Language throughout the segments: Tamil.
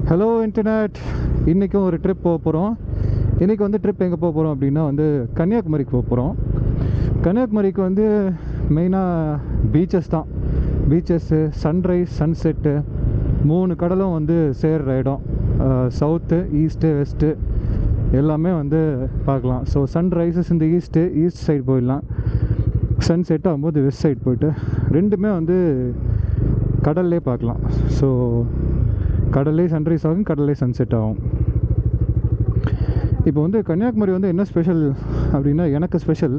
Hello internet. இன்றைக்கும் ஒரு ட்ரிப் போக போகிறோம். இன்றைக்கி வந்து ட்ரிப் எங்கே போக போகிறோம் அப்படின்னா வந்து கன்னியாகுமரிக்கு போக போகிறோம். கன்னியாகுமரிக்கு வந்து மெயினாக பீச்சஸ் தான். பீச்சஸ்ஸு, சன்ரைஸ், சன்செட்டு, 3 கடலும் வந்து சேர்கிற இடம். சவுத்து, ஈஸ்ட்டு, வெஸ்ட்டு எல்லாமே வந்து பார்க்கலாம். ஸோ சன்ரைசஸ் இந்த ஈஸ்ட் சைடு போயிடலாம். சன்செட் ஆகும்போது வெஸ்ட் சைடு போயிட்டு ரெண்டுமே வந்து கடல்லே பார்க்கலாம். ஸோ கடல்லே சன்ரைஸ் ஆகும், கடல்லே சன்செட் ஆகும். இப்போ வந்து கன்னியாகுமரி வந்து என்ன ஸ்பெஷல் அப்படின்னா, எனக்கு ஸ்பெஷல்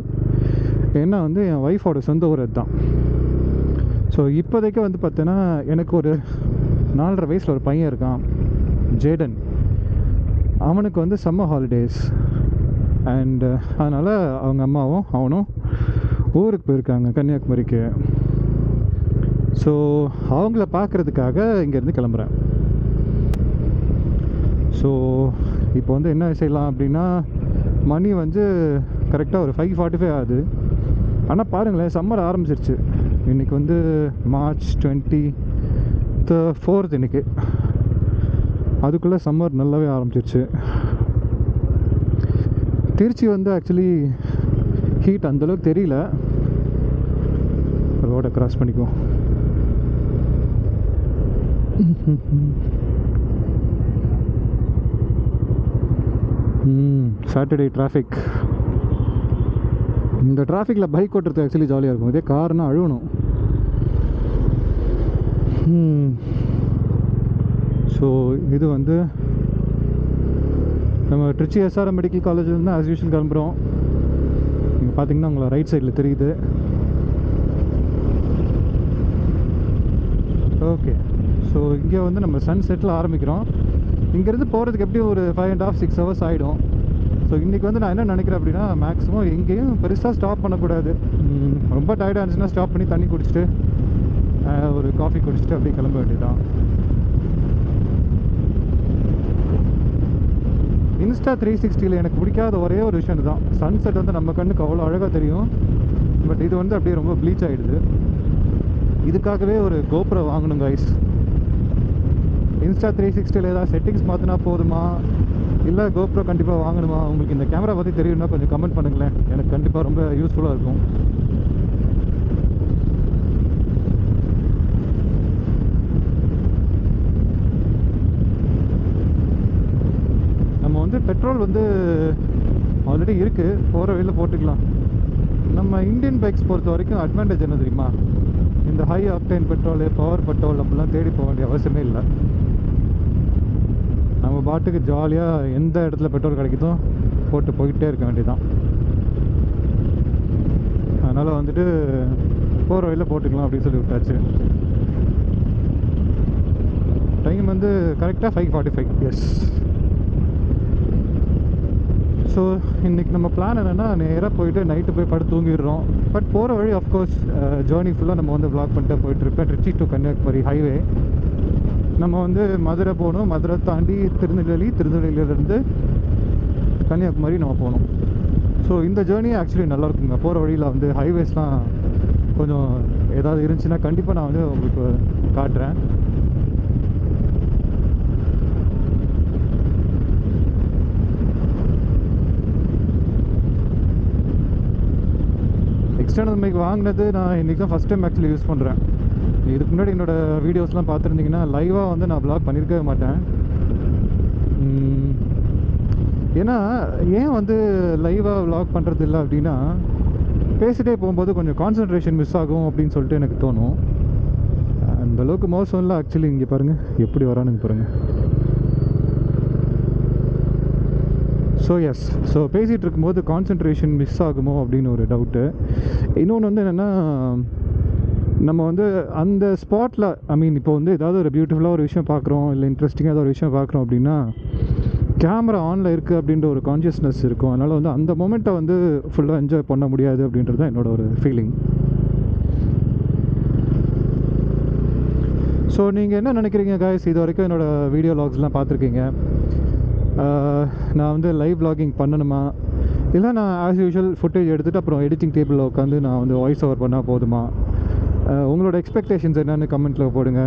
ஏன்னா வந்து என் ஒய்ஃபோட சொந்த ஊர் அதுதான். ஸோ இப்போதைக்கு வந்து பார்த்தீங்கன்னா எனக்கு ஒரு 4.5 வயசில் ஒரு பையன் இருக்கான், ஜேடன். அவனுக்கு வந்து சம்மர் ஹாலிடேஸ் அண்டு அதனால் அவங்க அம்மாவும் அவனும் ஊருக்கு போயிருக்காங்க கன்னியாகுமரிக்கு. ஸோ அவங்கள பார்க்குறதுக்காக இங்கேருந்து கிளம்புறேன். ஸோ இப்போ வந்து என்ன செய்யலாம் அப்படின்னா, மணி வந்து கரெக்டாக ஒரு 5:45 ஆகுது. ஆனால் பாருங்களேன், சம்மர் ஆரம்பிச்சிருச்சு. இன்றைக்கி வந்து March 24 இன்றைக்கி. அதுக்குள்ளே சம்மர் நல்லாவே ஆரம்பிச்சிருச்சு. திருச்சி வந்து ஆக்சுவலி ஹீட் அந்தளவுக்கு தெரியல. ரோடை கிராஸ் பண்ணிக்குவோம். Saturday traffic. இந்த டிராஃபிக்கில் பைக் ஓட்டுறது ஆக்சுவலி ஜாலியாக இருக்கும். இதே கார்னால் அழுவணும். ஸோ இது வந்து நம்ம திருச்சி SRM மெடிக்கல் காலேஜ்லேருந்து ஆஸ் யூஷுவல் கிளம்புறோம். நீங்கள் பார்த்தீங்கன்னா உங்களை ரைட் சைடில் தெரியுது. ஓகே, ஸோ இங்கே வந்து நம்ம சன்செட்டில் ஆரம்பிக்கிறோம். இங்கேருந்து போகிறதுக்கு எப்படியும் ஒரு 5.5-6 ஹவர்ஸ் ஆகிடும். ஸோ இன்றைக்கி வந்து நான் என்ன நினைக்கிறேன் அப்படின்னா, மேக்ஸிமம் எங்கேயும் பெருசாக ஸ்டாப் பண்ணக்கூடாது. ரொம்ப டயர்டாக இருந்துச்சுன்னா ஸ்டாப் பண்ணி தண்ணி குடிச்சிட்டு ஒரு காஃபி குடிச்சிட்டு அப்படியே கிளம்ப வேண்டியதுதான். Insta 360 எனக்கு பிடிக்காத ஒரே ஒரு விஷயம் தான், சன்செட் வந்து நம்ம கண்ணுக்கு அவ்வளோ அழகாக தெரியும், பட் இது வந்து அப்படியே ரொம்ப ப்ளீச் ஆகிடுது. இதுக்காகவே ஒரு GoPro வாங்கணும் கைஸ். Insta 360 ஏதாவது செட்டிங்ஸ் மாற்றினா போதுமா, இல்லை GoPro கண்டிப்பாக வாங்கணுமா? உங்களுக்கு இந்த கேமரா பற்றி தெரியும்னா கொஞ்சம் கமெண்ட் பண்ணுங்களேன். எனக்கு கண்டிப்பாக ரொம்ப யூஸ்ஃபுல்லாக இருக்கும். நம்ம வந்து பெட்ரோல் வந்து ஆல்ரெடி இருக்குது, போகிற வழியில் போட்டுக்கலாம். நம்ம இந்தியன் பைக்ஸ் பொறுத்த வரைக்கும் அட்வான்டேஜ் என்ன தெரியுமா, இந்த high octane petrol, power petrol அப்படிலாம் தேடி போக வேண்டிய அவசியமே இல்லை. நம்ம பாட்டுக்கு ஜாலியாக எந்த இடத்துல பெட்ரோல் கிடைக்குதோ போட்டு போய்கிட்டே இருக்க வேண்டியதான். அதனால் வந்துட்டு போகிற வழியில் போட்டுக்கலாம் அப்படின்னு சொல்லி விட்டாச்சு. டைம் வந்து கரெக்டாக 5:45. எஸ். ஸோ இன்றைக்கி நம்ம பிளான் என்னென்னா, நேராக போயிட்டு நைட்டு போய் படுத்து தூங்கிடுறோம். பட் போகிற வழி ஆஃப்கோர்ஸ் ஜேர்னி ஃபுல்லாக நம்ம வந்து வ்ளாக் பண்ணிட்டு போயிட்டுருப்பேன். Trichy to Kanyakumari highway. நம்ம வந்து மதுரை போகணும், மதுரை தாண்டி திருநெல்வேலியிலேருந்து கன்னியாகுமரி நம்ம போகணும். ஸோ இந்த ஜேர்னி ஆக்சுவலி நல்லாயிருக்குங்க. போகிற வழியில் வந்து ஹைவேஸ்லாம் கொஞ்சம் ஏதாவது இருந்துச்சுன்னா கண்டிப்பாக நான் வந்து உங்களுக்கு காட்டுறேன். எக்ஸ்டர்னல் மைக் வாங்கினது நான் இன்றைக்கி தான் ஃபஸ்ட் டைம் ஆக்சுவலி யூஸ் பண்ணுறேன். இதுக்கு முன்னாடி என்னோடய வீடியோஸ்லாம் பார்த்துருந்தீங்கன்னா லைவாக வந்து நான் வ்ளாக் பண்ணியிருக்கவே மாட்டேன். ஏன்னா ஏன் வந்து லைவாக வ்ளாக் பண்ணுறது இல்லை அப்படின்னா, பேசிகிட்டே போகும்போது கொஞ்சம் கான்சன்ட்ரேஷன் மிஸ் ஆகும் அப்படின்னு சொல்லிட்டு எனக்கு தோணும். அந்தளவுக்கு மோசம் இல்லை ஆக்சுவலி. இங்கே பாருங்கள் எப்படி வரானுங்க பாருங்கள். ஸோ எஸ், ஸோ பேசிகிட்டு இருக்கும்போது கான்சன்ட்ரேஷன் மிஸ் ஆகுமோ அப்படின்னு ஒரு டவுட்டு. இன்னொன்று வந்து என்னென்னா, நம்ம வந்து அந்த ஸ்பாட்டில் இப்போ வந்து ஏதாவது ஒரு பியூட்டிஃபுல்லாக ஒரு விஷயம் பார்க்குறோம், இல்லை இன்ட்ரெஸ்டிங்காக ஏதாவது ஒரு விஷயம் பார்க்குறோம் அப்படின்னா, கேமரா ஆனில் இருக்குது அப்படின்ற ஒரு கான்ஷியஸ்னஸ் இருக்கும். அதனால் வந்து அந்த மொமெண்ட்டை வந்து ஃபுல்லாக என்ஜாய் பண்ண முடியாது அப்படின்றது தான் என்னோடய ஒரு ஃபீலிங். ஸோ நீங்கள் என்ன நினைக்கிறீங்க காய்ஸ்? இது வரைக்கும் என்னோடய வீடியோ வ்ளாக்ஸ்லாம் பார்த்துருக்கீங்க. நான் வந்து லைவ் வ்ளாகிங் பண்ணணுமா, இல்லை நான் ஆஸ் யூஷுவல் ஃபுட்டேஜ் எடுத்துகிட்டு அப்புறம் எடிட்டிங் டேபிளில் உட்காந்து நான் வந்து வாய்ஸ் ஓவர் பண்ணால் போதுமா? உங்களோட எக்ஸ்பெக்டேஷன்ஸ் என்னென்னு கமெண்ட்டில் போடுங்க.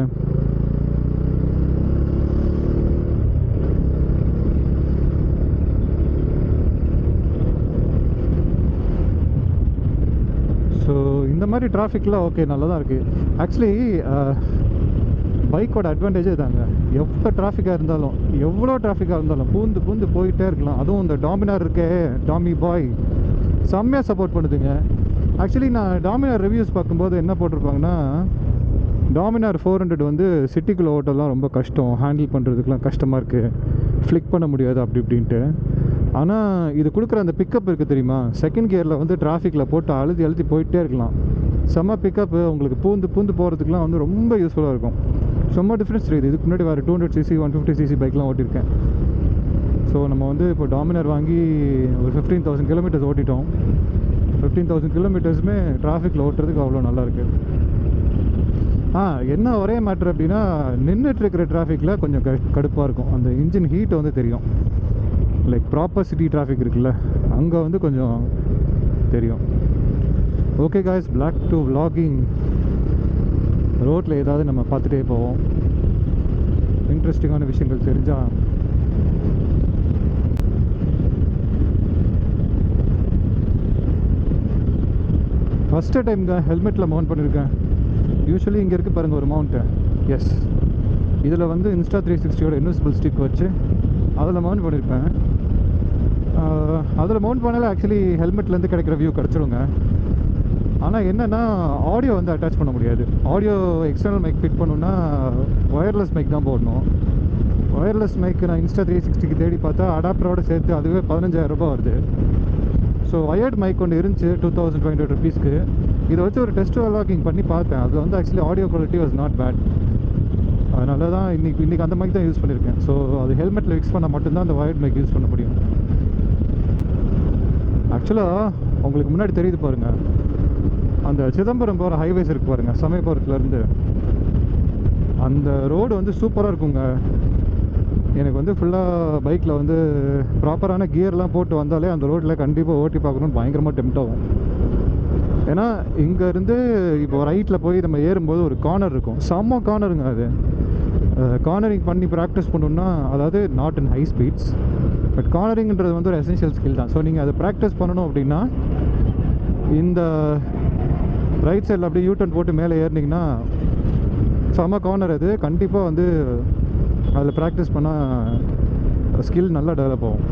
மாதிரி டிராஃபிக்லாம் ஓகே நல்லா தான் இருக்குது. ஆக்சுவலி பைக்கோட அட்வான்டேஜே தாங்க, எவ்வளோ டிராஃபிக்காக இருந்தாலும் பூந்து பூந்து போயிட்டே இருக்கலாம். அதுவும் இந்த டாமினார் இருக்கே, டாமி பாய் செம்மையாக சப்போர்ட் பண்ணுதுங்க. ஆக்சுவலி நான் டாமினார் ரிவ்யூஸ் பார்க்கும்போது என்ன போட்டிருப்பாங்கன்னா, டாமினார் 400 வந்து சிட்டிக்குள்ளே ஓட்டெல்லாம் ரொம்ப கஷ்டம், ஹேண்டில் பண்ணுறதுக்குலாம் கஷ்டமாக இருக்குது, ஃப்ளிக் பண்ண முடியாது அப்படி இப்படின்ட்டு. ஆனால் இது கொடுக்குற அந்த பிக்கப் இருக்குது தெரியுமா, செகண்ட் கியரில் வந்து டிராஃபிக்கில் போட்டு அழுத்தி போயிட்டே இருக்கலாம். செம்ம பிக்கப்பு, உங்களுக்கு பூந்து போகிறதுக்குலாம் வந்து ரொம்ப யூஸ்ஃபுல்லாக இருக்கும். செம்ம டிஃப்ரென்ஸ் தெரியுது. இதுக்கு முன்னாடி வேறு 200cc 150cc பைக்லாம் ஓட்டியிருக்கேன். ஸோ நம்ம வந்து இப்போ டாமினார் வாங்கி ஒரு 15,000 கிலோமீட்டர்ஸ் ஓட்டிட்டோம். 15,000 கிலோமீட்டர்ஸுமே டிராஃபிக்கில் ஓட்டுறதுக்கு அவ்வளோ நல்லாயிருக்கு. என்ன ஒரே மேட்ரு அப்படின்னா, நின்றுட்டுருக்கிற டிராஃபிக்கில் கொஞ்சம் கடுப்பாக இருக்கும். அந்த இன்ஜின் ஹீட் வந்து தெரியும். லைக் ப்ராப்பர் சிட்டி டிராஃபிக் இருக்குல்ல, அங்கே வந்து கொஞ்சம் தெரியும். Okay guys, back to vlogging. ரோட்டில் ஏதாவது நம்ம பார்த்துட்டே போவோம், இன்ட்ரெஸ்டிங்கான விஷயங்கள் தெரிஞ்சால். ஃபஸ்ட்டு டைம் தான் ஹெல்மெட்டில் மவுண்ட் பண்ணியிருக்கேன். யூஸ்வலி இங்கே இருக்குது பாருங்கள் ஒரு மவுண்ட்டு. எஸ், இதில் வந்து இன்ஸ்டா 360யோட இன்விசிபிள் ஸ்டிக் வச்சு அதில் மவுண்ட் பண்ணியிருப்பேன். அதில் மவுண்ட் பண்ணாலே ஆக்சுவலி ஹெல்மெட்லேருந்து கிடைக்கிற வியூ கிடச்சிடுங்க. ஆனால் என்னென்னா, ஆடியோ வந்து அட்டாச் பண்ண முடியாது. ஆடியோ எக்ஸ்டர்னல் மைக் ஃபிட் பண்ணணுன்னா ஒயர்லெஸ் மைக் தான் போடணும். ஒயர்லெஸ் மைக் நான் இன்ஸ்டா 360க்கு தேடி பார்த்தா அடாப்டரோடு சேர்த்து அதுவே 15,000 ரூபாய் வருது. ஸோ ஒயர்டு மைக் ஒன்று இருந்துச்சு 2,500 rupeesக்கு. இதை வச்சு ஒரு டெஸ்ட் vlogging பண்ணி பார்த்தேன். அது வந்து actually audio quality was not bad. அதனால தான் இன்றைக்கி அந்த மைக் தான் யூஸ் பண்ணியிருக்கேன். ஸோ அது ஹெல்மெட்டில் ஃபிக்ஸ் பண்ணால் மட்டும்தான் அந்த ஒயர்டு மைக் யூஸ் பண்ண முடியும். ஆக்சுவலாக உங்களுக்கு முன்னாடி தெரியுது பாருங்கள், அந்த சிதம்பரம் போகிற ஹைவேஸ் இருக்குது பாருங்கள், சமயபுரத்துலேருந்து. அந்த ரோடு வந்து சூப்பராக இருக்குங்க. எனக்கு வந்து ஃபுல்லாக பைக்கில் வந்து ப்ராப்பரான கியர்லாம் போட்டு வந்தாலே அந்த ரோட்டில் கண்டிப்பாக ஓட்டி பார்க்கணுன்னு பயங்கரமாக டெம்ட் ஆகும். ஏன்னா இங்கேருந்து இப்போ ரைட்டில் போய் நம்ம ஏறும்போது ஒரு கார்னர் இருக்கும், செம்ம கார்னருங்க. அது கார்னரிங் பண்ணி ப்ராக்டிஸ் பண்ணணுன்னா, அதாவது not in high speeds, but கார்னரிங்கிறது வந்து ஒரு எசென்ஷியல் ஸ்கில் தான். ஸோ நீங்கள் அதை ப்ராக்டிஸ் பண்ணணும் அப்படின்னா இந்த ரைட் சைடில் அப்படியே யூட்டர்ன் போட்டு மேலே ஏறினீங்கன்னா செம்ம கார்னர். அது கண்டிப்பாக வந்து அதில் ப்ராக்டிஸ் பண்ணால் ஸ்கில் நல்லா டெவலப் ஆகும்.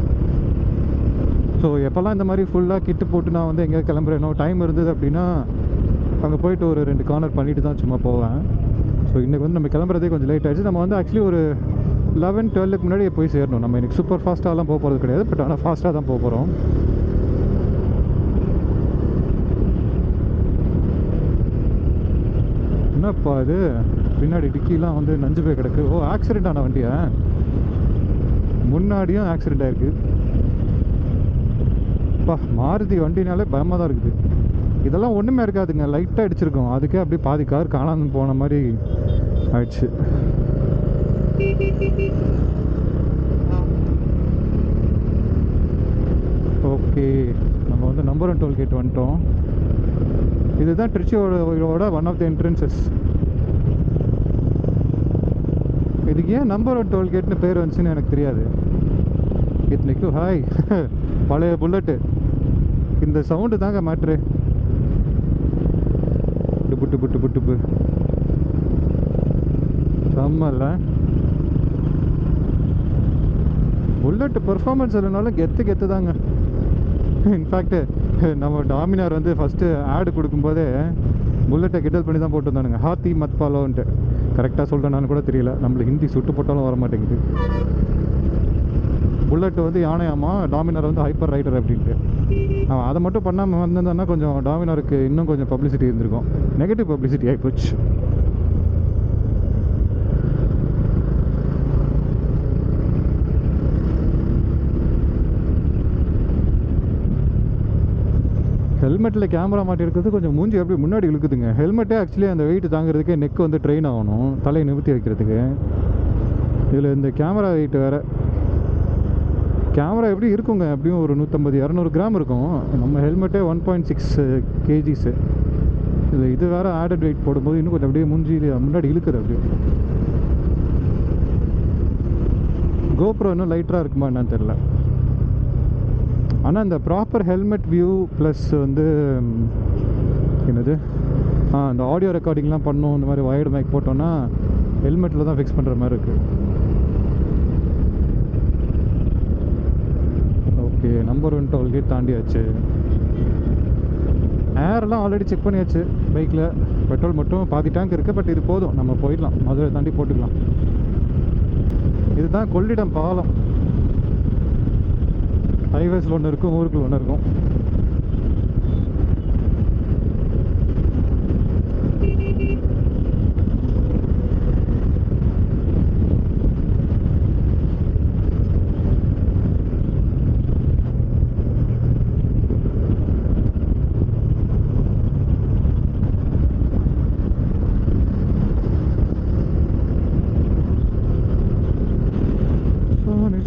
ஸோ எப்போல்லாம் இந்த மாதிரி ஃபுல்லாக கிட்டு போட்டு நான் வந்து எங்கேயா கிளம்புறேனோ, டைம் இருந்தது அப்படின்னா அங்கே போயிட்டு ஒரு 2 கார்னர் பண்ணிட்டு தான் சும்மா போவேன். ஸோ இன்றைக்கி வந்து நம்ம கிளம்புறதே கொஞ்சம் லேட் ஆகிடுச்சு. நம்ம வந்து ஆக்சுவலி ஒரு 11-12க்கு முன்னாடியே போய் சேரணும். நம்ம இன்றைக்கி சூப்பர் ஃபாஸ்ட்டாகலாம் போக போகிறது கிடையாது, பட் ஆனால் ஃபாஸ்ட்டாக தான் போக போகிறோம். என்னப்பா இது பின்னாடி டிக்கிலாம் வந்து நஞ்சு போய் கிடக்கு. ஓ, ஆக்சிடெண்ட் ஆன வண்டியா? முன்னாடியும் ஆக்சிடெண்ட் ஆகிருக்கு. அப்பா, மாருதி வண்டினாலே பயமாக தான் இருக்குது. இதெல்லாம் ஒன்றுமே இருக்காதுங்க, லைட்டாக அடிச்சிருக்கோம், அதுக்கே அப்படியே பாதி கார் காணாமல் போன மாதிரி ஆயிடுச்சு. ஓகே, நம்ம வந்து நம்பர் 1 டோல்கேட் வந்துட்டோம். இதுதான் திருச்சியோட ஒன் ஆஃப் த என்ட்ரன்சஸ். இதுக்கு ஏன் நம்பர் 1 டோல்கேட்னு பேர் வந்துச்சுன்னு எனக்கு தெரியாது. இத்தனைக்கும் ஹாய் பழைய புல்லட்டு, இந்த சவுண்டு தாங்க மேட்ரு. புட்டு புட்டு புட்டு பு செம்மல்ல. புல்லட்டு பெர்ஃபார்மன்ஸ் இல்லைனாலும் கெத்து தாங்க. இன்ஃபேக்ட் நம்ம டாமினார் வந்து ஃபஸ்ட்டு ஆடு கொடுக்கும்போதே புல்லட்டை கிண்டல் பண்ணி தான் போட்டு வந்தானுங்க, ஹாத்தி மத்பாலோன்ட்டு. கரெக்டாக சொல்கிறேன்னு கூட தெரியல, நம்மளுக்கு ஹிந்தி சுட்டு போட்டாலும் வர மாட்டேங்குது. புல்லட்டு வந்து யானையாமா, டாமினார் வந்து ஹைப்பர் ரைடர் அப்படின்ட்டு. அவன் அதை மட்டும் பண்ணாமல் வந்திருந்தான்னா கொஞ்சம் டாமினாருக்கு இன்னும் கொஞ்சம் பப்ளிசிட்டி இருந்திருக்கும். நெகட்டிவ் பப்ளிசிட்டி ஆகிப்போச்சு. ஹெல்மெட்டில் கேமரா மாட்டிருக்கிறது கொஞ்சம் மூஞ்சி எப்படி முன்னாடி இழுக்குதுங்க. ஹெல்மெட்டே ஆக்சுவலி அந்த வெயிட் தாங்கிறதுக்கே நெக் வந்து ட்ரெயின் ஆகணும், தலையை நிமித்தி வைக்கிறதுக்கு. இதில் இந்த கேமரா வெயிட் வேறு. கேமரா எப்படி இருக்குங்க, எப்படியும் ஒரு 150-200 கிராம் இருக்கும். நம்ம ஹெல்மெட்டே 1.6 kgs. இது வேறு ஆடட் வெயிட் போடும்போது இன்னும் கொஞ்சம் அப்படியே மூஞ்சி முன்னாடி இழுக்குது. அப்படியே கோப்ரோ இன்னும் லைட்டராக இருக்குமா என்னன்னு தெரில. ஆனால் இந்த ப்ராப்பர் ஹெல்மெட் வியூ ப்ளஸ் வந்து என்னது இந்த ஆடியோ ரெக்கார்டிங்லாம் பண்ணோம், இந்த மாதிரி வயர்டு மைக் போட்டோன்னா ஹெல்மெட்டில் தான் ஃபிக்ஸ் பண்ணுற மாதிரி இருக்குது. ஓகே, நம்பர் 1 டோல்கேட் தாண்டியாச்சு. ஏர்லாம் ஆல்ரெடி செக் பண்ணியாச்சு பைக்கில். பெட்ரோல் மட்டும் பாதி டேங்க் இருக்குது. பட் இது போதும், நம்ம போயிடலாம். மதுரை தாண்டி போட்டுக்கலாம். இதுதான் கொள்ளிடம் பாலம். ஹைவேஸில் ஒன்று இருக்கும், ஊருக்குள்ள ஒன்று இருக்கும்.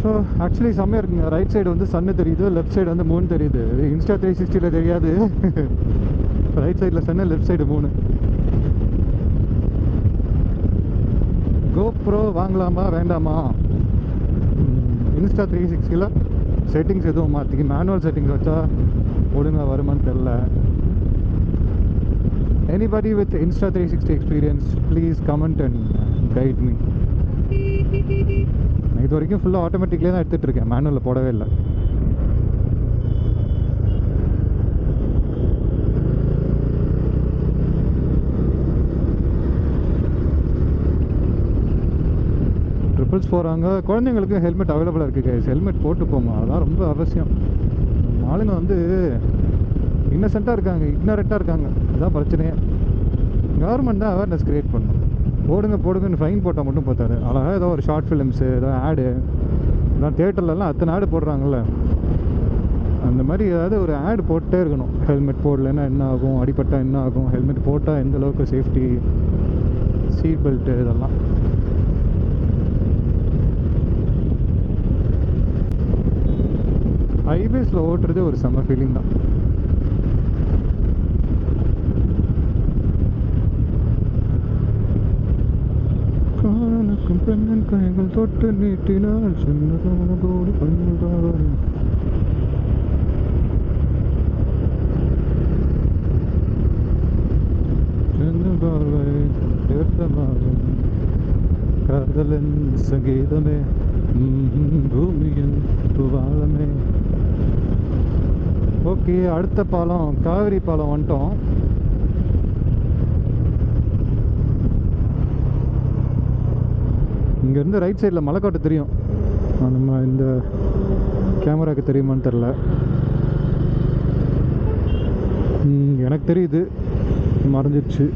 ஸோ ஆக்சுவலி செம்மையாக இருக்குங்க. ரைட் சைடு வந்து சன்னு தெரியுது, லெஃப்ட் சைடு வந்து மூணு தெரியுது. இன்ஸ்டா 360 தெரியாது. ரைட் சைடில் சன்னு, லெஃப்ட் சைடு மூணு. கோப்ரோ வாங்கலாமா வேண்டாமா? இன்ஸ்டா 360ல் செட்டிங்ஸ் எதுவும் மாற்றி மேனுவல் செட்டிங்ஸ் வச்சா ஒழுங்காக வருமானு தெரில. Anybody with Insta 360 experience please comment and guide me. நான் இது வரைக்கும் ஃபுல்லாக ஆட்டோமேட்டிக்லேயே தான் எடுத்துகிட்டு இருக்கேன், மேனுவலில் போடவே இல்லை. ட்ரிபிள்ஸ் போகிறாங்க. குழந்தைங்களுக்கு ஹெல்மெட் அவைலபிளாக இருக்குது கைஸ். ஹெல்மெட் போட்டு போங்க, அதுதான் ரொம்ப அவசியம். ஆளுங்க வந்து இன்னசென்ட்டாக இருக்காங்க, இக்னரண்ட்டாக இருக்காங்க. அதுதான் பிரச்சனையே. கவர்மெண்ட் தான் அவேர்னஸ் க்ரியேட் பண்ணணும். போடுங்கன்னு ஃபைன் போட்டால் மட்டும் பார்த்தாரு. அழகாக ஏதோ ஒரு ஷார்ட் ஃபிலிம்ஸு, ஏதோ ஆடு, இதான் தேட்டர்லலாம் அத்தனை ஆடு போடுறாங்கல்ல, அந்த மாதிரி ஏதாவது ஒரு ஆடு போட்டே இருக்கணும். ஹெல்மெட் போடலைன்னா என்ன ஆகும், அடிப்பட்டால் என்ன ஆகும், ஹெல்மெட் போட்டால் எந்த அளவுக்கு சேஃப்டி, சீட் பெல்ட்டு, இதெல்லாம். ஹைவேஸில் ஓட்டுறது ஒரு செம்ம ஃபீலிங் தான். பெண்ணன் கைகள் தொட்டு நீட்டினால் சின்னதான கோடி கண்கள். பார்வை ஏற்றமாகும் காதலின் சங்கீதமே, பூமியின் புவாலமே. ஓகே, அடுத்த பாலம் காவிரி பாலம் வந்துட்டோம். இங்கேருந்து ரைட் சைடில் மலைக்கோட்டை தெரியும். நம்ம இந்த கேமராவுக்கு தெரியுமான்னு தெரில. எனக்கு தெரியுது, மறைஞ்சிடுச்சு.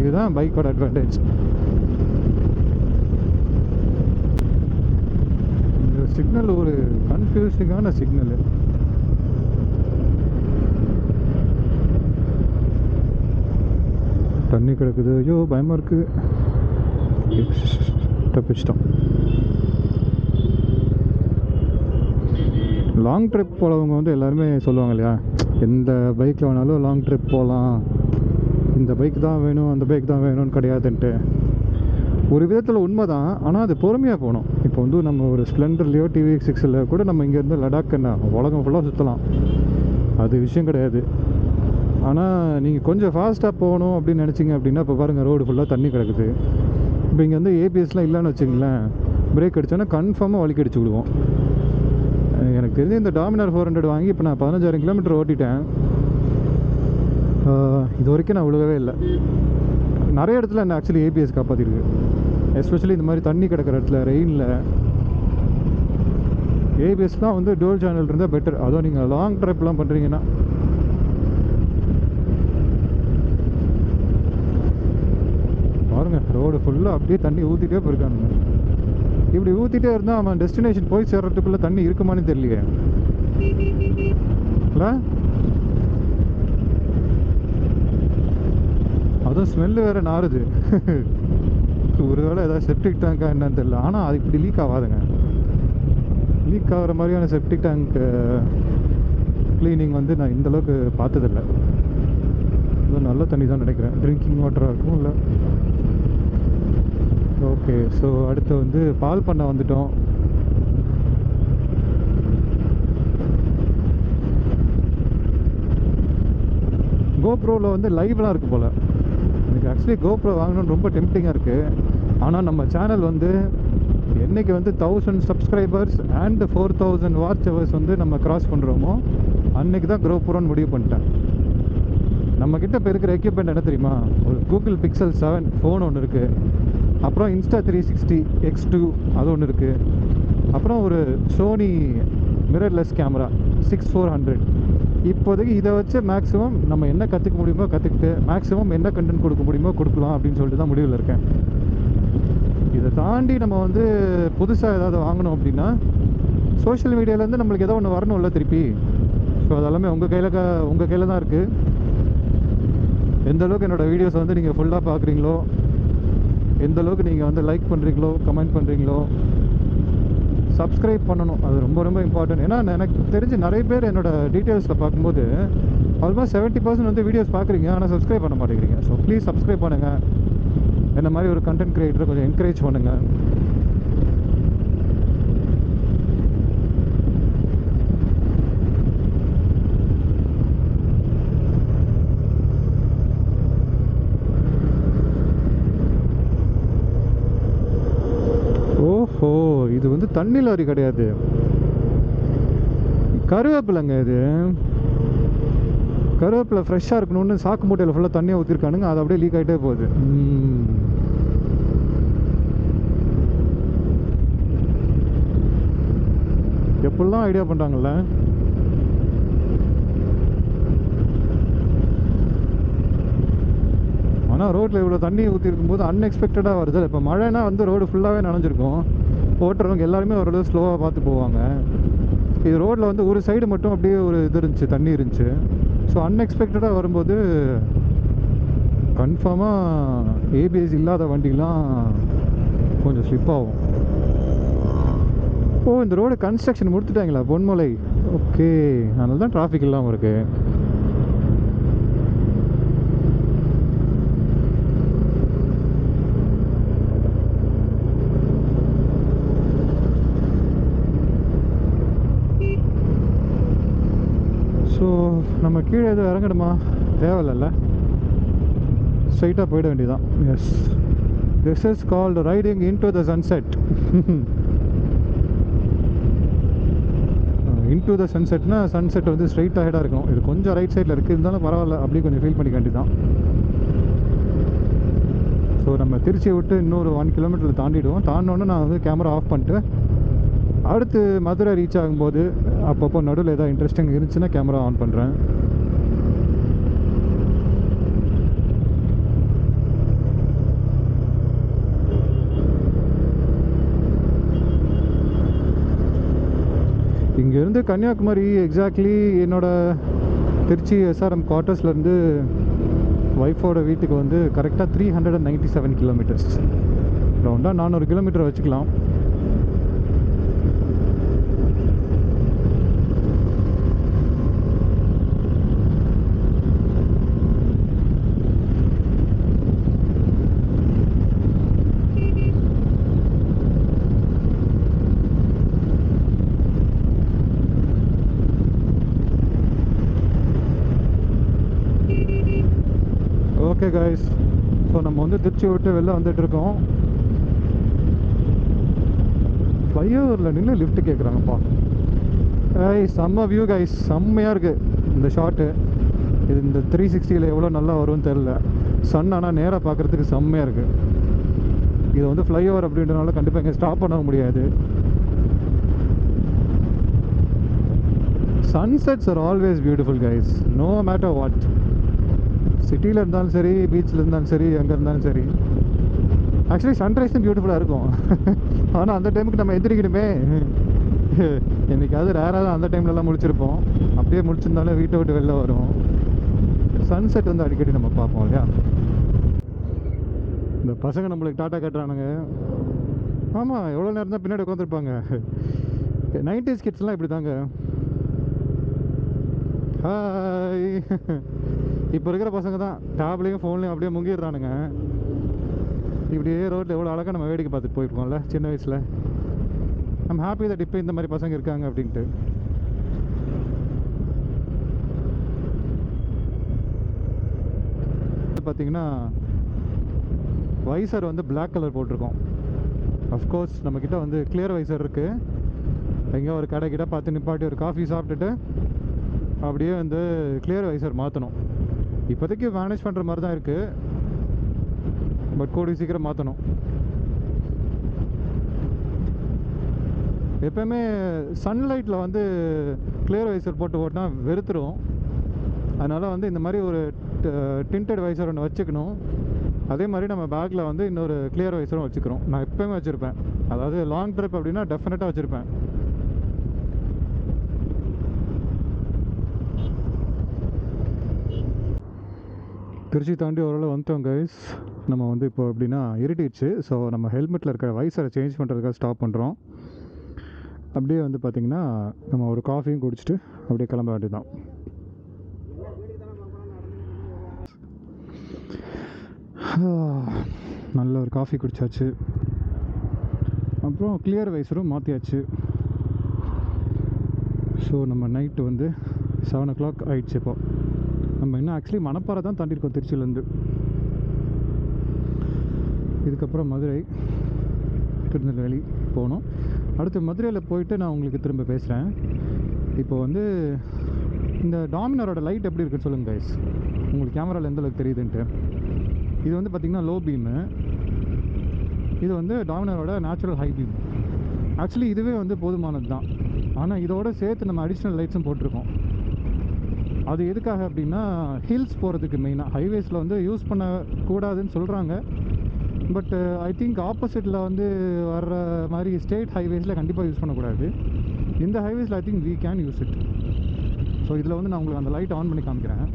இதுதான் பைக்கோட அட்வான்டேஜ். இந்த சிக்னல் ஒரு கன்ஃபியூசிங்கான சிக்னல். தண்ணி கிடக்குது, ஐயோ பயமாக இருக்குது. தப்பிச்சிட்டோம். லாங் ட்ரிப் போகிறவங்க வந்து எல்லாருமே சொல்லுவாங்க இல்லையா, எந்த பைக்கில் வேணாலும் லாங் ட்ரிப் போகலாம், இந்த பைக் தான் வேணும் அந்த பைக் தான் வேணும்னு கிடையாதுன்ட்டு. ஒரு விதத்தில் உண்மை தான், ஆனால் அது பொறுமையாக போகணும். இப்போ வந்து நம்ம ஒரு ஸ்ப்ளெண்டர்லையோ TVX6ல் கூட நம்ம இங்கேருந்து லடாக் என்ன உலகம் ஃபுல்லாக சுற்றலாம், அது விஷயம் கிடையாது. ஆனால் நீங்கள் கொஞ்சம் ஃபாஸ்ட்டாக போகணும் அப்படின்னு நினச்சிங்க அப்படின்னா, இப்போ பாருங்கள் ரோடு ஃபுல்லாக தண்ணி கிடக்குது. இப்போ இங்கே வந்து ABSலாம் இல்லைன்னு வச்சுங்களேன், பிரேக் அடித்தோன்னா கன்ஃபார்மாக வலிக்கு அடிச்சு விடுவோம். எனக்கு தெரிஞ்சு இந்த டாமினார் 400 வாங்கி இப்போ நான் 15,000 கிலோமீட்டர் ஓட்டிட்டேன். இது வரைக்கும் நான் விழுகவே இல்லை. நிறைய இடத்துல என்ன ஆக்சுவலி ABS காப்பாற்றிருக்கு, எஸ்பெஷலி இந்த மாதிரி தண்ணி கிடக்கிற இடத்துல, ரெயினில். ABSலாம் வந்து டோல் சேனல் இருந்தால் பெட்டர். அதுவும் நீங்கள் லாங் ட்ரிப்லாம் பண்ணுறீங்கன்னா. பாருங்கள் ரோடு ஃபுல்லாக அப்படியே தண்ணி ஊற்றிட்டே போயிருக்கானுங்க. இப்படி ஊற்றிட்டே இருந்தால் அவன் டெஸ்டினேஷன் போய் சேர்றதுக்குள்ளே தண்ணி இருக்குமான்னு தெரியலையே இல்லை. அதுவும் ஸ்மெல்லு வேறு நாறுது. ஒருவேளை ஏதாவது செப்டிக் டேங்காக என்னன்னு தெரியல. ஆனால் அது இப்படி லீக் ஆகாதுங்க. லீக் ஆகிற மாதிரியான செப்டிக் டேங்க் க்ளீனிங் வந்து நான் இந்தளவுக்கு பார்த்ததில்ல. இது நல்ல தண்ணி தான் நினைக்கிறேன். ட்ரிங்கிங் வாட்டராக இருக்கும் இல்லை. ஓகே, ஸோ அடுத்து வந்து பால் பண்ண வந்துட்டோம். கோப்ரோவில் வந்து லைவ்லாம் இருக்குது போல். எனக்கு ஆக்சுவலி கோப்ரோ வாங்கணும்னு ரொம்ப டெம்ப்டிங்காக இருக்குது. ஆனால் நம்ம சேனல் வந்து என்றைக்கு வந்து 1000 சப்ஸ்கிரைபர்ஸ் அண்ட் 4000 வாட்ச் ஹவர்ஸ் வந்து நம்ம கிராஸ் பண்ணுறோமோ அன்றைக்கி தான் கோப்ரோன்னு முடிவு பண்ணிட்டேன். நம்மக்கிட்ட இப்போ இருக்கிற எக்யூப்மெண்ட் என்ன தெரியுமா? ஒரு கூகுள் பிக்சல் 7 ஃபோன் ஒன்று இருக்குது. அப்புறம் இன்ஸ்டா 360 X2 அது ஒன்று இருக்குது. அப்புறம் ஒரு சோனி மிரர்லெஸ் கேமரா 6400. இப்போதைக்கு இதை வச்சு மேக்ஸிமம் நம்ம என்ன கற்றுக்க முடியுமோ கற்றுக்கிட்டு மேக்ஸிமம் என்ன கண்டென்ட் கொடுக்க முடியுமோ கொடுக்கலாம் அப்படின்னு சொல்லிட்டு தான் முடிவில் இருக்கேன். இதை தாண்டி நம்ம வந்து புதுசாக ஏதாவது வாங்கணும் அப்படின்னா சோஷியல் மீடியாவிலேருந்து நம்மளுக்கு ஏதோ ஒன்று வரணும்ல திருப்பி. ஸோ அதெல்லாமே உங்கள் கையில் தான் இருக்குது. எந்த அளவுக்கு என்னோடய வீடியோஸை வந்து நீங்கள் ஃபுல்லாக பார்க்குறீங்களோ, எந்த அளவுக்கு நீங்கள் வந்து லைக் பண்ணுறீங்களோ, கமெண்ட் பண்ணுறீங்களோ, சப்ஸ்கிரைப் பண்ணணும். அது ரொம்ப ரொம்ப இம்பார்ட்டன்ட். ஏன்னா எனக்கு தெரிஞ்சு நிறைய பேர் என்னோடய டீட்டெயில்ஸில் பார்க்கும்போது ஆல்மோஸ்ட் 70% வந்து வீடியோஸ் பார்க்குறீங்க, ஆனால் சப்ஸ்கிரைப் பண்ண மாட்டேங்கிறீங்க. ஸோ ப்ளீஸ் சப்ஸ்கிரைப் பண்ணுங்கள். என்ன மாதிரி ஒரு கண்டென்ட் க்ரியேட்டரை கொஞ்சம் என்கரேஜ் பண்ணுங்கள். ஓஹோ, இது வந்து தண்ணி லாரி கிடையாது, கருவேப்பிலைங்க. இது கருவேப்பிலை ஃப்ரெஷ்ஷாக இருக்கணும்னு சாக்கு மூட்டையில் ஃபுல்லாக தண்ணியை ஊற்றிருக்கானுங்க. அது அப்படியே லீக் ஆகிட்டே போகுது. எப்படிலாம் ஐடியா பண்ணுறாங்கல்ல. ஆனால் ரோட்டில் இவ்வளோ தண்ணி ஊற்றிருக்கும் போது அன்எக்ஸ்பெக்டடாக வருது. இப்போ மழைனா வந்து ரோடு ஃபுல்லாகவே நனைஞ்சிருக்கும். ஓட்டுறவங்க எல்லாருமே ஓரளவு ஸ்லோவாக பார்த்து போவாங்க. இது ரோட்டில் வந்து ஒரு சைடு மட்டும் அப்படியே ஒரு இது இருந்துச்சு, தண்ணி இருந்துச்சு. ஸோ அன்எக்ஸ்பெக்டடாக வரும்போது கன்ஃபார்மாக ஏபிஎஸ் இல்லாத வண்டிலாம் கொஞ்சம் ஸ்லிப் ஆகும். ஓ, இந்த ரோடு கன்ஸ்ட்ரக்ஷன் முடிச்சுட்டாங்களா பொன்மலை? ஓகே, அதனால தான் டிராஃபிக் இல்லாமல் இருக்குது. ஸோ நம்ம கீழே எதுவும் இறங்கணுமா? தேவையில்ல, ஸ்ட்ரைட்டாக போயிட வேண்டியதான். Yes, this is called riding into the sunset. Into the சன்செட்னா சன்செட் வந்து ஸ்ட்ரைட் ஆகிடாக இருக்கும். இது கொஞ்சம் ரைட் சைடில் இருக்குது, இருந்தாலும் பரவாயில்ல, அப்படி கொஞ்சம் ஃபீல் பண்ணிக்க வேண்டியதான். ஸோ நம்ம திருச்சியை விட்டு இன்னொரு 1 கிலோமீட்டரில் தாண்டிடுவோம். தாண்டினோன்னே நான் வந்து கேமரா ஆஃப் பண்ணிட்டு அடுத்து மதுரை ரீச் ஆகும்போது அப்பப்போ நடுவில் ஏதாவது இன்ட்ரெஸ்டிங் இருந்துச்சுன்னா கேமரா ஆன் பண்ணுறேன். இங்கேருந்து கன்னியாகுமரி எக்ஸாக்ட்லி என்னோடய திருச்சி எஸ்ஆர்எம் குவார்ட்டர்ஸ்லேருந்து ஒய்ஃபோட வீட்டுக்கு வந்து கரெக்டாக 397 கிலோமீட்டர்ஸ். ரவுண்டாக 400 கிலோமீட்டர் வச்சுக்கலாம். ஓகே கைஸ், ஸோ நம்ம வந்து திருச்சி விட்டு வெளில வந்துட்டுருக்கோம். ஃப்ளைஓவரில் நின்று லிஃப்ட் கேட்குறாங்கப்பா. செம்ம வியூ கைஸ், செம்மையாக இருக்குது இந்த ஷாட்டு. இது இந்த 360ல் எவ்வளோ நல்லா வரும்னு தெரில. சன் ஆனால் நேராக பார்க்குறதுக்கு செம்மையாக இருக்குது. இது வந்து ஃப்ளைஓவர் அப்படின்றனால கண்டிப்பாக இங்கே ஸ்டாப் பண்ண முடியாது. Sunsets are always beautiful guys, no matter what. சிட்டியில் இருந்தாலும் சரி, பீச்சில் இருந்தாலும் சரி, எங்கே இருந்தாலும் சரி. ஆக்சுவலி சன்ரைஸும் பியூட்டிஃபுல்லாக இருக்கும். ஆனால் அந்த டைமுக்கு நம்ம எந்திரிக்கணுமே. என்றைக்காவது ரேராக தான் அந்த டைம்லலாம் முழிச்சிருப்போம். அப்படியே முழிச்சிருந்தாலும் வீட்டை விட்டு வெளில வரும். சன்செட் வந்து அடிக்கடி நம்ம பார்ப்போம் இல்லையா. இந்த பசங்க நம்மளுக்கு டாட்டா காட்டுறானுங்க. ஆமாம், எவ்வளோ நேரம் தான் பின்னாடி உட்காந்துருப்பாங்க. 90s கிட்ஸ்லாம் இப்படி தாங்க. ஹாய். இப்போ இருக்கிற பசங்க தான் டேப்லேயும் ஃபோன்லேயும் அப்படியே முங்கிடுறானுங்க. இப்படியே ரோட்டில் எவ்வளோ அழகாக நம்ம வேடிக்கை பார்த்துட்டு போயிருக்கோம்ல சின்ன வயசில். நம்ம ஹாப்பி தட் இப்போ இந்த மாதிரி பசங்க இருக்காங்க அப்படின்ட்டு. பார்த்தீங்கன்னா வைசர் வந்து பிளாக் கலர் போட்டிருக்கோம். அஃப்கோர்ஸ் நம்மக்கிட்ட வந்து கிளியர் வைசர் இருக்குது. எங்கே ஒரு கடை கிட்ட பார்த்து நிப்பாட்டி ஒரு காஃபி சாப்பிட்டுட்டு அப்படியே வந்து கிளியர் வைசர் மாற்றணும். இப்போதைக்கு மேனேஜ் பண்ணுற மாதிரி தான் இருக்குது, பட் கூடி சீக்கிரம் மாற்றணும். எப்போயுமே சன்லைட்டில் வந்து கிளியர் வைசர் போட்டு ஓட்டினா வெறுத்துரும். அதனால் வந்து இந்த மாதிரி ஒரு டிண்டட் வைசர் ஒன்று வச்சுக்கணும். அதே மாதிரி நம்ம பேக்கில் வந்து இன்னொரு கிளியர் வைசரும் வச்சுக்கிறோம். நான் எப்போயுமே வச்சுருப்பேன். அதாவது லாங் ட்ரிப் அப்படின்னா டெஃபினட்டாக வச்சுருப்பேன். திருச்சி தாண்டி ஓரளவு வந்துட்டோம் கைஸ். நம்ம வந்து இப்போ எப்படின்னா இருட்டிடுச்சு. ஸோ நம்ம ஹெல்மெட்டில் இருக்கிற வைசரை சேஞ்ச் பண்ணுறதுக்காக ஸ்டாப் பண்ணுறோம். அப்படியே வந்து பார்த்திங்கன்னா நம்ம ஒரு காஃபியும் குடிச்சிட்டு அப்படியே கிளம்ப வேண்டியதுதான். நல்ல ஒரு காஃபி குடித்தாச்சு. அப்புறம் கிளியர் வைசரும் மாற்றியாச்சு. ஸோ நம்ம நைட்டு வந்து 7 o'clock ஆகிடுச்சு. இப்போ நம்ம இன்னும் ஆக்சுவலி மணப்பாறை தான் தாண்டியிருக்கோம் திருச்சியிலேருந்து. இதுக்கப்புறம் மதுரை, திருநெல்வேலி போகணும். அடுத்து மதுரையில் போயிட்டு நான் உங்களுக்கு திரும்ப பேசுகிறேன். இப்போ வந்து இந்த டாமினரோட லைட் எப்படி இருக்குன்னு சொல்லுங்கள் கைஸ். உங்களுக்கு கேமராவில் எந்த அளவுக்கு தெரியுதுன்ட்டு. இது வந்து பார்த்திங்கன்னா லோ பீமு. இது வந்து டாமினரோட நேச்சுரல் ஹை பீம். ஆக்சுவலி இதுவே வந்து போதுமானது தான். ஆனால் இதோடு சேர்த்து நம்ம அடிஷ்னல் லைட்ஸும் போட்டிருக்கோம். அது எதுக்காக அப்படின்னா ஹில்ஸ் போகிறதுக்கு மெயினாக. ஹைவேஸில் வந்து யூஸ் பண்ணக்கூடாதுன்னு சொல்கிறாங்க. பட் ஐ திங்க் ஆப்போசிட்டில் வந்து வர்ற மாதிரி ஸ்டேட் ஹைவேஸில் கண்டிப்பாக யூஸ் பண்ணக்கூடாது. இந்த ஹைவேஸில் I think we can use it. So இதில் வந்து நான் உங்களுக்கு அந்த லைட் ஆன் பண்ணி காமிக்கிறேன்.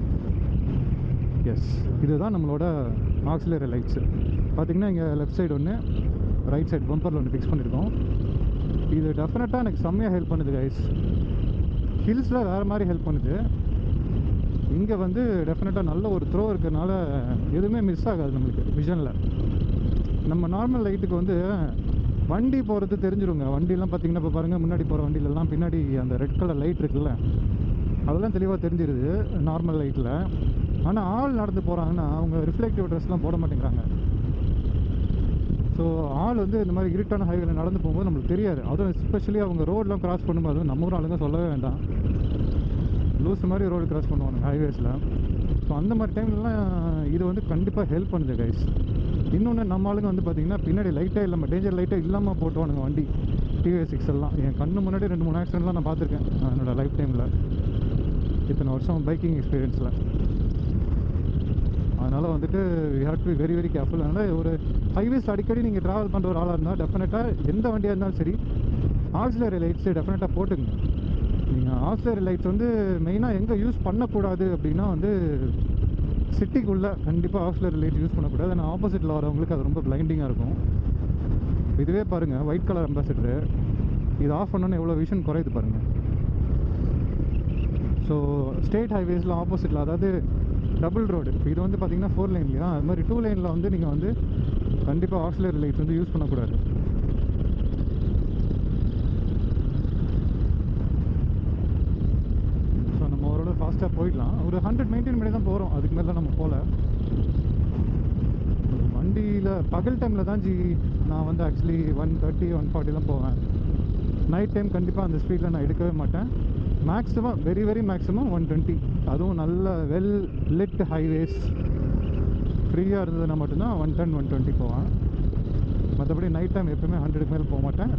எஸ், இதுதான் நம்மளோட ஆக்சிலரி லைட்ஸு. பார்த்திங்கன்னா இங்கே லெஃப்ட் சைடு ஒன்று, ரைட் சைடு பம்பரில் ஒன்று ஃபிக்ஸ் பண்ணியிருக்கோம். இது டெஃபினட்டாக எனக்கு செம்மையாக ஹெல்ப் பண்ணுது கைஸ். ஹில்ஸில் வேறு மாதிரி ஹெல்ப் பண்ணுது. இங்கே வந்து டெஃபினட்டாக நல்ல ஒரு த்ரோ இருக்கிறதுனால எதுவுமே மிஸ் ஆகாது நம்மளுக்கு விஷனில். நம்ம நார்மல் லைட்டுக்கு வந்து வண்டி போகிறது தெரிஞ்சிருங்க. வண்டிலாம் பார்த்திங்கன்னா இப்போ பாருங்கள், முன்னாடி போகிற வண்டியிலலாம் பின்னாடி அந்த ரெட் கலர் லைட் இருக்குல்ல, அதெல்லாம் தெளிவாக தெரிஞ்சிருது நார்மல் லைட்டில். ஆனால் ஆள் நடந்து போகிறாங்கன்னா அவங்க ரிஃப்ளெக்டிவ் ட்ரெஸ்லாம் போட மாட்டேங்கிறாங்க. ஸோ ஆள் வந்து இந்த மாதிரி இருட்டான ஹைவேல நடந்து போகும்போது நம்மளுக்கு தெரியாது. அதுவும் எஸ்பெஷலி அவங்க ரோடெலாம் கிராஸ் பண்ணும்போது, நம்ம ஊர் ஆளுங்க சொல்லவே வேண்டாம், லூஸ் மாதிரி ரோடு கிராஸ் பண்ணுவாங்க ஹைவேஸில். ஸோ அந்த மாதிரி டைம்லலாம் இது வந்து கண்டிப்பாக ஹெல்ப் பண்ணுது கைஸ். இன்னொன்று, நம்ம ஆளுங்க வந்து பார்த்திங்கன்னா பின்னாடி லைட்டே இல்லாமல், டேஞ்சர் லைட்டே இல்லாமல் போட்டுவானுங்க வண்டி. டிவிஎஸ் 6 எல்லாம் என் கண்ணு முன்னாடி 2-3 ஆக்சிடென்ட்லாம் நான் பார்த்துருக்கேன் என்னோடய லைஃப் டைமில், இத்தனை வருஷம் பைக்கிங் எக்ஸ்பீரியன்ஸில். அதனால் வந்துட்டு we have to be very very careful. அதனால் ஒரு ஹைவேஸ் அடிக்கடி நீங்கள் ட்ராவல் பண்ணுற ஒரு ஆளாக இருந்தால் டெஃபினட்டாக எந்த வண்டியாக இருந்தாலும் சரி ஆக்சிலரி லைட்ஸு டெஃபினட்டாக போட்டுங்க. நீங்கள் ஆக்சிலரி லைட்ஸ் வந்து மெயினாக எங்கே யூஸ் பண்ணக்கூடாது அப்படின்னா வந்து சிட்டிக்குள்ளே கண்டிப்பாக ஆக்சிலரி லைட் யூஸ் பண்ணக்கூடாது. ஆனால் ஆப்போசிட்டில் வரவங்களுக்கு அது ரொம்ப பிளைண்டிங்காக இருக்கும். இதுவே பாருங்கள், ஒயிட் கலர் அம்பாசிடரு, இது ஆஃப் பண்ணோன்னே எவ்வளோ விஷன் குறையுது பாருங்கள். ஸோ ஸ்டேட் ஹைவேஸில் ஆப்போசிட்டில், அதாவது டபுள் ரோடு, இது வந்து பார்த்திங்கன்னா 4 லைன் இல்லையா, அது மாதிரி 2 லைனில் வந்து நீங்கள் வந்து கண்டிப்பாக ஆக்சிலரி லைட்ஸ் வந்து யூஸ் பண்ணக்கூடாது. ஸோ நம்ம ஓரளவு ஃபாஸ்ட்டாக போயிடலாம். ஒரு 100 மெயின்டைன் பண்ணி தான் போகிறோம், அதுக்கு மேலே தான் நம்ம போகல. வண்டியில் பகல் டைமில் தான் நான் வந்து ஆக்சுவலி 130 140 போவேன். நைட் டைம் கண்டிப்பாக அந்த ஸ்பீடில் நான் எடுக்கவே மாட்டேன். Maximum very very maximum 120. அதுவும் நல்ல வெல் லிட் ஹைவேஸ் ஃப்ரீயாக இருந்ததுன்னா மட்டும்தான் 110 120 போவேன். மற்றபடி நைட் டைம் எப்போயுமே 100க்கு மேலே போக மாட்டேன்.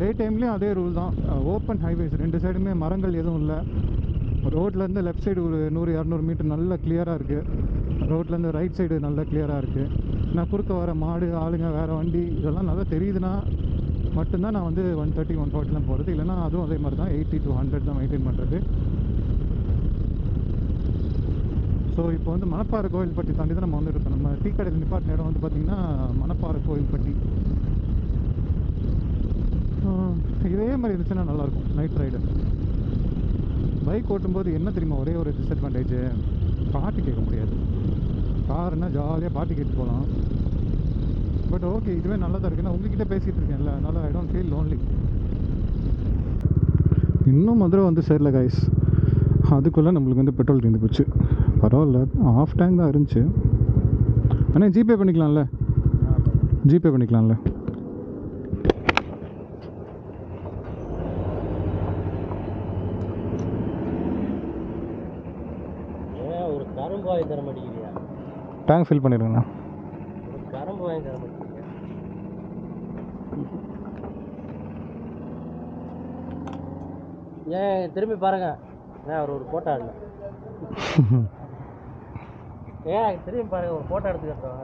டே டைம்லேயும் அதே ரூல் தான். ஓப்பன் ஹைவேஸ், 2 சைடுமே மரங்கள் எதுவும் இல்லை. ரோட்லேருந்து லெஃப்ட் சைடு ஒரு 100-200 மீட்டர் நல்ல கிளியராக இருக்குது. ரோட்லேருந்து ரைட் சைடு நல்லா கிளியராக இருக்குது. நான் குறுக்க வர மாடு, ஆளுங்க, வேறு வண்டி இதெல்லாம் நல்லா தெரியுதுன்னா மட்டும்தான் நான் வந்து 130 140 போகிறது. இல்லைனா அதுவும் அதே மாதிரி தான் 80 to 100 தான் மெயின்டைன் பண்ணுறது. ஸோ இப்போ வந்து மணப்பாறை கோயில்பட்டி தாண்டி தான் நம்ம வந்துட்டு இருக்கோம். நம்ம டீ கடையில் நிப்பாட்டின இடம் வந்து பார்த்திங்கன்னா மணப்பாறை கோயில்பட்டி. இதே மாதிரி இருந்துச்சுன்னா நல்லாயிருக்கும் நைட் ரைடு. பைக் ஓட்டும்போது என்ன தெரியுமா ஒரே ஒரு டிஸ்அட்வான்டேஜ், பாட்டு கேட்க முடியாது. காருன்னா ஜாலியாக பாட்டு கேட்டு போகலாம். பட் ஓகே, இதுவே நல்லா தான் இருக்குன்னா உங்ககிட்ட பேசிகிட்டு இருக்கேன்ல, அதனால் ஐ டோன்ட் ஃபீல் லோன்லி. இன்னும் மதுரை வந்து சேரல கைஸ். அதுக்குள்ளே நம்மளுக்கு வந்து பெட்ரோல் தீர்ந்து போச்சு. பரவாயில்ல, ஆஃப் டேங்க் தான் இருந்துச்சு. ஆனால் ஜிபே பண்ணிக்கலாம்ல, ஜிபே பண்ணிக்கலாம்ல. ஒரு கரும்பு வாங்கி தர மாட்டேங்கிறியா? Tank fill பண்ணிடுங்கண்ணா. ஒரு கரும்பு வாங்கி தர மாட்டேங்கிறீங்க. ஏன் திரும்பி பாருங்க, அவர் ஒரு ஃபோட்டோ இல்லை. ஏன் திரும்பி பாருங்க, ஒரு ஃபோட்டோ எடுத்துக்கிட்டோம்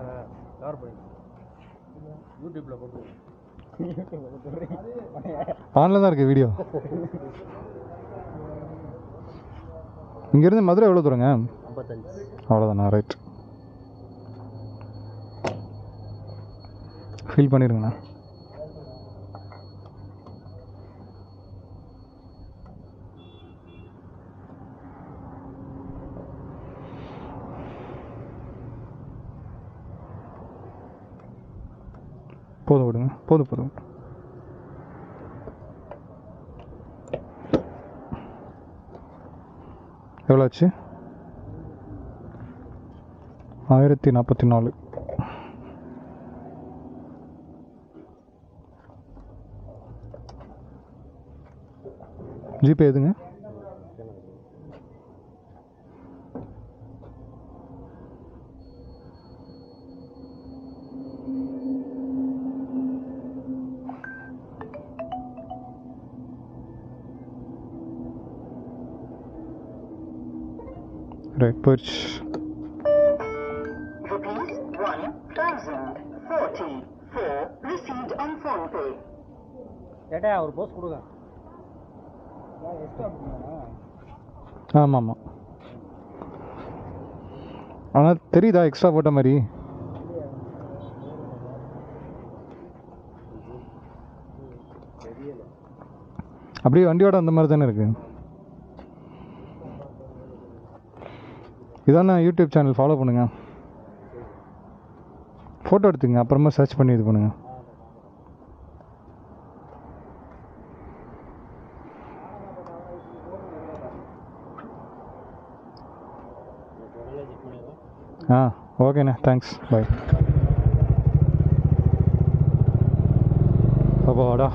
கவர் பண்ணி யூடியூப்பில் போட்டு. ஆன்லைன் தான் இருக்குது வீடியோ. இங்கேருந்து மதுரை எவ்வளோ தூரங்க? 55. அவ்வளோதாண்ணா, ரைட். ஃபீல் பண்ணிடுங்கண்ணா. போதும் விடுங்க, போதும் போதும். எவ்வளோ ஆச்சு? 1044. ஜிபே எதுங்க? ரைட், போயிடுச்சு. கேட்டா ஒரு போஸ்ட் கொடுங்க. ஆமாம் ஆமாம். ஆனால் தெரியுதா எக்ஸ்ட்ரா போட்ட மாதிரி? அப்படியே வண்டியோட அந்த மாதிரி தானே இருக்குது. இதான யூடியூப் சேனல் ஃபாலோ பண்ணுங்கள், ஃபோட்டோ எடுத்துங்க, அப்புறமா சர்ச் பண்ணி இது பண்ணுங்கள். ஓகேண்ணே, தேங்க்ஸ், பாய். அப்பாடா,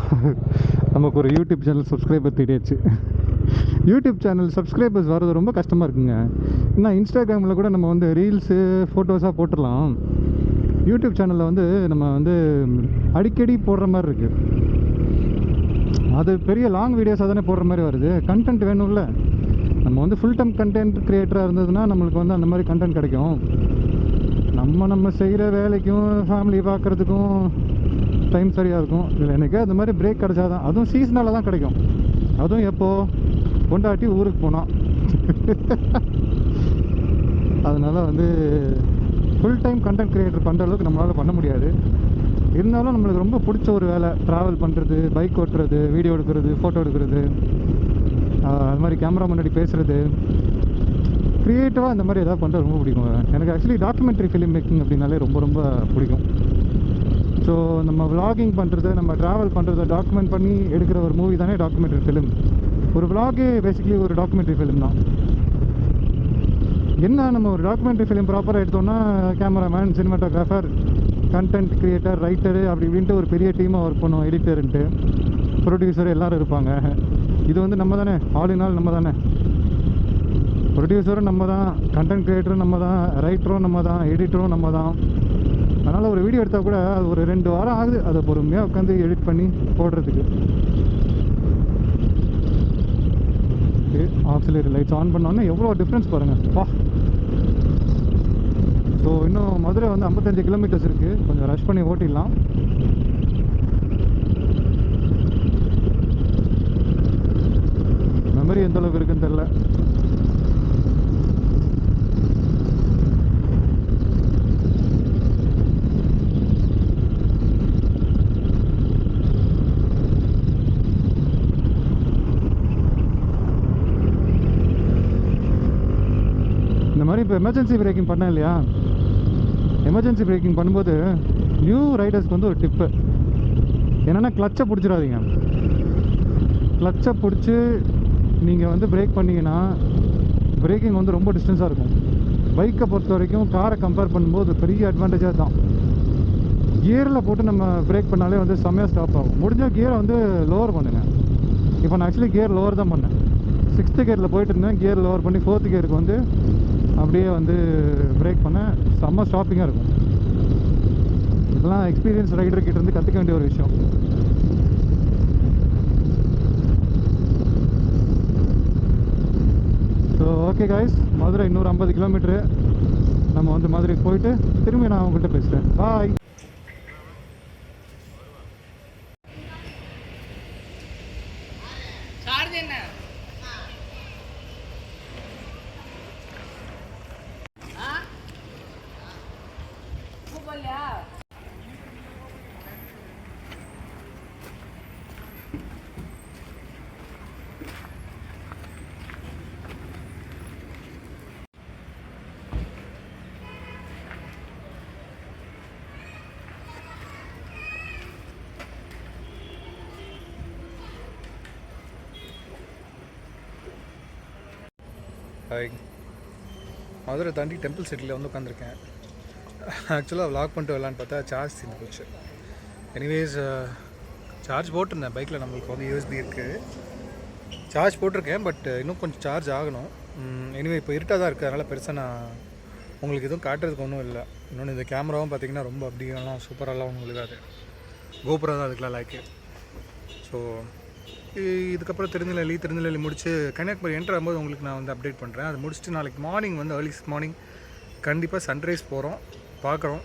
நமக்கு ஒரு யூடியூப் சேனல் சப்ஸ்கிரைபர் தேடியாச்சு. யூடியூப் சேனல் சப்ஸ்கிரைபர்ஸ் வர்றது ரொம்ப கஷ்டமாக இருக்குங்க. ஏன்னா இன்ஸ்டாகிராமில் கூட நம்ம வந்து ரீல்ஸு ஃபோட்டோஸாக போட்டுடலாம். யூடியூப் சேனலில் வந்து நம்ம வந்து அடிக்கடி போடுற மாதிரி இருக்குது. அது பெரிய லாங் வீடியோஸாக தானே போடுற மாதிரி வருது. கண்டென்ட் வேணும்ல. நம்ம வந்து ஃபுல் டைம் கண்டென்ட் க்ரியேட்டராக இருந்ததுன்னா நம்மளுக்கு வந்து அந்த மாதிரி கண்டென்ட் கிடைக்கும். நம்ம செய்கிற வேலைக்கும் ஃபேமிலி பார்க்குறதுக்கும் டைம் சரியாக இருக்கும். இதில் எனக்கு அந்த மாதிரி பிரேக் கிடைச்சாதான், அதுவும் சீசனால தான் கிடைக்கும். அதுவும் எப்போது கொண்டாட்டி ஊருக்கு போனால். அதனால் வந்து ஃபுல் டைம் கண்டென்ட் க்ரியேட்டர் பண்ணுற அளவுக்கு நம்மளால் பண்ண முடியாது. இருந்தாலும் நம்மளுக்கு ரொம்ப பிடிச்ச ஒரு வேலை, ட்ராவல் பண்ணுறது, பைக் ஓட்டுறது, வீடியோ எடுக்கிறது, ஃபோட்டோ எடுக்கிறது, அது மாதிரி கேமரா முன்னாடி பேசுகிறது, க்ரியேட்டிவாக இந்த மாதிரி எதாவது பண்ணுறது ரொம்ப பிடிக்கும். எனக்கு ஆக்சுவலி டாக்குமெண்ட்ரி ஃபிலிம் மேக்கிங் அப்படின்னாலே ரொம்ப ரொம்ப பிடிக்கும். ஸோ நம்ம விலாகிங் பண்ணுறது, நம்ம ட்ராவல் பண்ணுறதை டாக்குமெண்ட் பண்ணி எடுக்கிற ஒரு மூவி தானே டாக்குமெண்ட்ரி ஃபிலிம். ஒரு விலாகே பேசிக்கலி ஒரு டாக்குமெண்ட்ரி ஃபிலிம் தான். என்ன, நம்ம ஒரு டாக்குமெண்ட்ரி ஃபிலிம் ப்ராப்பராக எடுத்தோம்னா cameraman, cinematographer, content creator, writer அப்படி இப்படின்ட்டு ஒரு பெரிய டீமாக ஒர்க் பண்ணுவோம். எடிட்டருன்ட்டு, ப்ரொடியூசர் எல்லோரும் இருப்பாங்க. இது வந்து நம்ம தானே, ஆல் இன் ஆல் நம்ம தானே. ப்ரொடியூசரும் நம்ம தான், கண்டென்ட் க்ரியேட்டரும் நம்ம தான், ரைட்டரும் நம்ம தான், எடிட்டரும் நம்ம தான். அதனால் ஒரு வீடியோ எடுத்தால் கூட அது ஒரு 2 வாரம் ஆகுது அதை பொறுமையாக உட்காந்து எடிட் பண்ணி போடுறதுக்கு. ஆக்சிலரி லைட்ஸ் ஆன் பண்ணோன்னே எவ்வளோ டிஃப்ரென்ஸ் பாருங்கள் பா. ஸோ இன்னும் மதுரை வந்து 55 கிலோமீட்டர்ஸ் இருக்குது. கொஞ்சம் ரஷ் பண்ணி ஓட்டிடலாம். மெமரி எந்த அளவுக்கு இருக்குன்னு தெரில. மாதிரி இப்போ எமர்ஜென்சி பிரேக்கிங் பண்ணேன் இல்லையா, எமர்ஜென்சி பிரேக்கிங் பண்ணும்போது நியூ ரைடர்ஸ்க்கு வந்து ஒரு டிப்பு என்னென்னா, கிளச்சை பிடிச்சிடாதீங்க. கிளச்சை பிடிச்சி நீங்கள் வந்து பிரேக் பண்ணிங்கன்னா பிரேக்கிங் வந்து ரொம்ப டிஸ்டன்ஸாக இருக்கும். பைக்கை பொறுத்த வரைக்கும் காரை கம்பேர் பண்ணும்போது பெரிய அட்வான்டேஜாக தான். கியரில் போட்டு நம்ம பிரேக் பண்ணாலே வந்து செம்மையாக ஸ்டாப் ஆகும். முடிஞ்சால் கியரை வந்து லோவர் பண்ணுங்கள். இப்போ நான் ஆக்சுவலி கியர் லோவர் தான் பண்ணேன். 6th கியரில் போயிட்டு இருந்தேன், கியர் லோவர் பண்ணி 4th கியருக்கு வந்து அப்படியே வந்து பிரேக் பண்ணேன். செம்ம ஸ்டாப்பிங்காக இருக்கும். இதெல்லாம் எக்ஸ்பீரியன்ஸ் ரைடர்கிட்ட இருந்து கற்றுக்க வேண்டிய ஒரு விஷயம். ஸோ ஓகே காய்ஸ், மதுரை இன்னொரு 50 கிலோமீட்டரு. நம்ம வந்து மதுரைக்கு போயிட்டு திரும்பி நான் அவங்கள்ட்ட பேசுகிறேன். பாய். ஹாய், மதுரை தாண்டி டெம்பிள் சிட்டியில் வந்து உட்காந்துருக்கேன். ஆக்சுவலாக vlog பண்ணிட்டு வரலான்னு பார்த்தா சார்ஜ் தீர்ந்து போச்சு. எனிவேஸ் சார்ஜ் போட்டிருந்தேன் பைக்கில். நம்மளுக்கு வந்து யூஎஸ்பி இருக்குது, சார்ஜ் போட்டிருக்கேன். பட் இன்னும் கொஞ்சம் சார்ஜ் ஆகணும். எனிவே இப்போ இருட்டாக தான் இருக்குது, அதனால் பெருசாக நான் உங்களுக்கு எதுவும் காட்டுறதுக்கு ஒன்றும் இல்லை. இன்னொன்று இந்த கேமராவும் பார்த்திங்கன்னா ரொம்ப அப்படியெல்லாம் சூப்பராகலாம் ஒன்றும் இருக்காது. கோபுரா தான் அதுக்கெலாம் லைக்கு. ஸோ இதுக்கப்புறம் திருநெல்வேலி முடிச்சு கன்னியாகுமரி என்ட்ரு ஆகும்போது உங்களுக்கு நான் வந்து அப்டேட் பண்ணுறேன். அது முடிச்சுட்டு நாளைக்கு மார்னிங் வந்து ஏர்லி மார்னிங் கண்டிப்பாக சன்ரைஸ் போகிறோம், பார்க்குறோம்.